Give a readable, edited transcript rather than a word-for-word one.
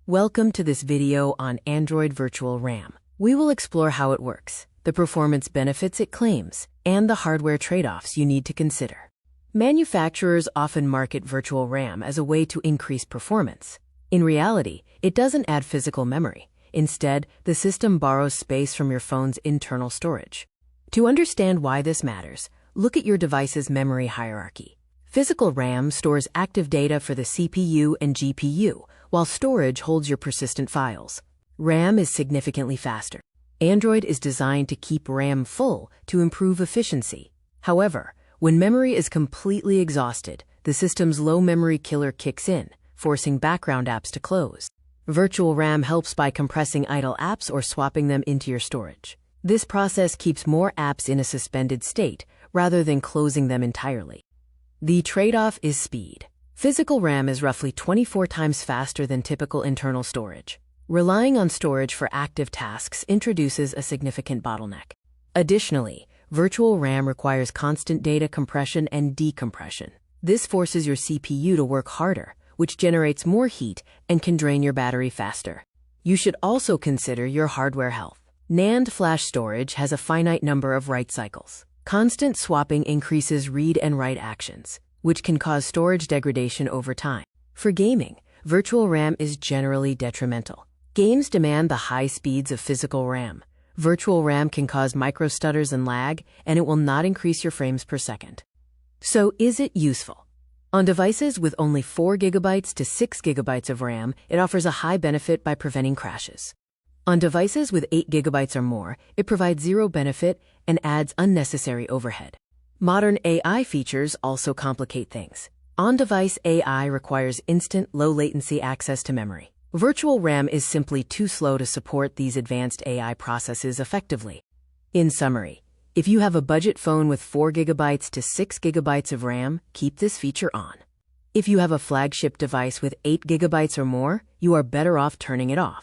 Welcome to this video on Android Virtual RAM. We will explore how it works, the performance benefits it claims, and the hardware trade-offs you need to consider. Manufacturers often market virtual RAM as a way to increase performance. In reality, it doesn't add physical memory. Instead, the system borrows space from your phone's internal storage. To understand why this matters, look at your device's memory hierarchy. Physical RAM stores active data for the CPU and GPU, while storage holds your persistent files. RAM is significantly faster. Android is designed to keep RAM full to improve efficiency. However, when memory is completely exhausted, the system's low memory killer kicks in, forcing background apps to close. Virtual RAM helps by compressing idle apps or swapping them into your storage. This process keeps more apps in a suspended state, rather than closing them entirely. The trade-off is speed. Physical RAM is roughly 24 times faster than typical internal storage. Relying on storage for active tasks introduces a significant bottleneck. Additionally, virtual RAM requires constant data compression and decompression. This forces your CPU to work harder, which generates more heat and can drain your battery faster. You should also consider your hardware health. NAND flash storage has a finite number of write cycles. Constant swapping increases read and write actions, which can cause storage degradation over time. For gaming, virtual RAM is generally detrimental. Games demand the high speeds of physical RAM. Virtual RAM can cause microstutters and lag, and it will not increase your frames per second. So is it useful? On devices with only 4 GB to 6 GB of RAM, it offers a high benefit by preventing crashes. On devices with 8 GB or more, it provides zero benefit and adds unnecessary overhead. Modern AI features also complicate things. On-device AI requires instant, low-latency access to memory. Virtual RAM is simply too slow to support these advanced AI processes effectively. In summary, if you have a budget phone with 4 GB to 6 GB of RAM, keep this feature on. If you have a flagship device with 8 GB or more, you are better off turning it off.